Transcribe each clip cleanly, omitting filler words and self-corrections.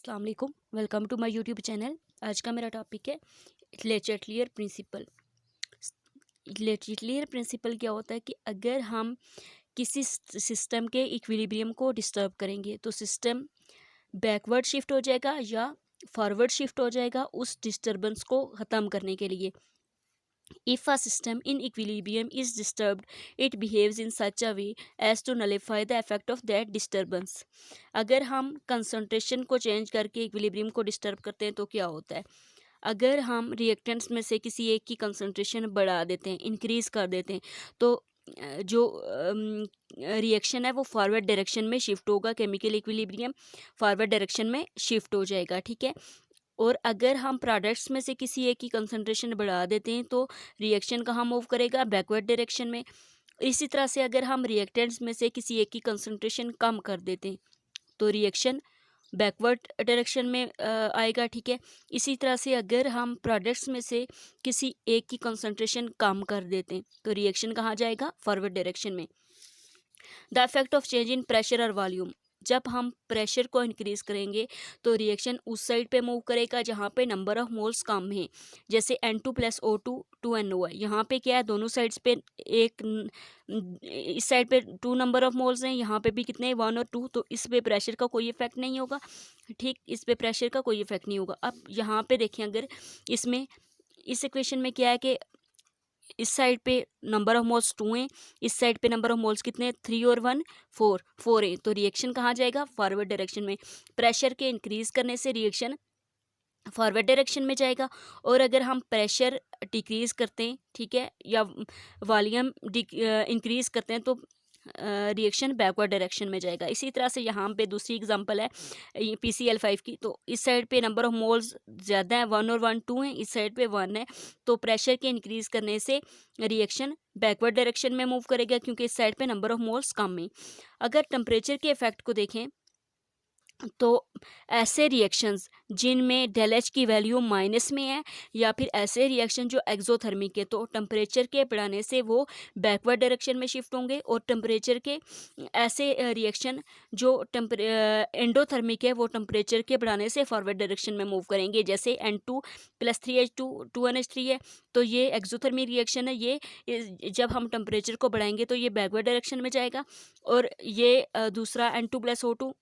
अस्सलाम वालेकुम, welcome to my YouTube channel. आज का मेरा टॉपिक है Le Chatelier principle. Le Chatelier principle क्या होता है कि अगर हम किसी सिस्टम के इक्विलिब्रियम को डिस्टर्ब करेंगे तो सिस्टम बैकवर्ड शिफ्ट हो जाएगा या फॉरवर्ड शिफ्ट हो जाएगा उस डिस्टर्बेंस को ख़त्म करने के लिए। If a system in equilibrium is disturbed, it behaves in such a way as to nullify the effect of that disturbance. अगर हम कंसंट्रेशन को चेंज करके इक्विलिब्रियम को डिस्टर्ब करते हैं तो क्या होता है? अगर हम रिएक्टेंट्स में से किसी एक की कंसंट्रेशन बढ़ा देते हैं, इंक्रीज़ कर देते हैं, तो जो रिएक्शन है वो फॉरवर्ड डायरेक्शन में शिफ्ट होगा। केमिकल इक्विलिब्रियम फॉरवर्ड डायरेक्शन में शिफ्ट हो जाएगा, ठीक है। और अगर हम प्रोडक्ट्स में से किसी एक की कंसंट्रेशन बढ़ा देते हैं तो रिएक्शन कहाँ मूव करेगा? बैकवर्ड डायरेक्शन में। इसी तरह से अगर हम रिएक्टेंट्स में से किसी एक की कंसंट्रेशन कम कर देते हैं तो रिएक्शन बैकवर्ड डायरेक्शन में आएगा, ठीक है। इसी तरह से अगर हम प्रोडक्ट्स में से किसी एक की कंसंट्रेशन कम कर देते हैं तो रिएक्शन कहाँ जाएगा? फॉरवर्ड डायरेक्शन में। The effect of change in pressure और वॉल्यूम। जब हम प्रेशर को इंक्रीज़ करेंगे तो रिएक्शन उस साइड पे मूव करेगा जहाँ पे नंबर ऑफ मोल्स कम है। जैसे N2 + O2 2NO है। यहाँ पे क्या है? दोनों साइड्स पे इस साइड पे 2 नंबर ऑफ मोल्स हैं, यहाँ पे भी कितने हैं? 1 और 2। तो इस पे प्रेशर का कोई इफेक्ट नहीं होगा, ठीक। इस पे प्रेशर का कोई इफेक्ट नहीं होगा। अब यहाँ पे देखें, अगर इसमें इस इक्वेशन में क्या है कि इस साइड पे नंबर ऑफ मोल्स 2 हैं, इस साइड पे नंबर ऑफ मोल्स कितने? 3 और 1 4 है। तो रिएक्शन कहाँ जाएगा? फॉरवर्ड डायरेक्शन में। प्रेशर के इंक्रीज़ करने से रिएक्शन फॉरवर्ड डायरेक्शन में जाएगा। और अगर हम प्रेशर डिक्रीज़ करते हैं, ठीक है, या वॉल्यूम इंक्रीज़ करते हैं तो रिएक्शन बैकवर्ड डायरेक्शन में जाएगा। इसी तरह से यहाँ पे दूसरी एग्जांपल है PCl5 की। तो इस साइड पे नंबर ऑफ मोल्स ज़्यादा है, 1 और 1 2 हैं, इस साइड पे 1 है। तो प्रेशर के इंक्रीज़ करने से रिएक्शन बैकवर्ड डायरेक्शन में मूव करेगा क्योंकि इस साइड पे नंबर ऑफ मोल्स कम है। अगर टेम्परेचर के इफेक्ट को देखें तो ऐसे रिएक्शंस जिनमें डेल एच की वैल्यू माइनस में है या फिर ऐसे रिएक्शन जो एक्सोथर्मिक है तो टेम्परेचर के बढ़ाने से वो बैकवर्ड डायरेक्शन में शिफ्ट होंगे। और टेम्परेचर के ऐसे रिएक्शन जो एंडोथर्मिक है वो टेम्परेचर के बढ़ाने से फॉरवर्ड डायरेक्शन में मूव करेंगे। जैसे N2 + 3H2 2NH3 है, तो ये एक्सोथर्मिक रिएक्शन है। ये जब हम टेम्परेचर को बढ़ाएंगे तो ये बैकवर्ड डायरेक्शन में जाएगा। और ये दूसरा N2 + O2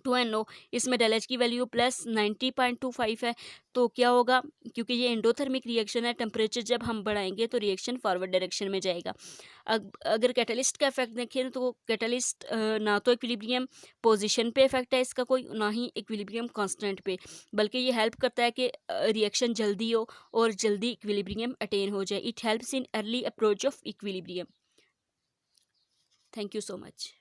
2NO, इसमें डेल एच की वैल्यू +90.25 है। तो क्या होगा? क्योंकि ये एंडोथर्मिक रिएक्शन है, टेम्परेचर जब हम बढ़ाएंगे तो रिएक्शन फॉरवर्ड डायरेक्शन में जाएगा। अगर कैटलिस्ट का इफेक्ट देखें तो कैटलिस्ट ना तो इक्विलिब्रियम पोजीशन पे इफेक्ट है इसका कोई, ना ही इक्विलिब्रियम कांस्टेंट पे, बल्कि ये हेल्प करता है कि रिएक्शन जल्दी हो और जल्दी इक्विलिब्रियम अटेन हो जाए। It helps in early approach of equilibrium. Thank you so much.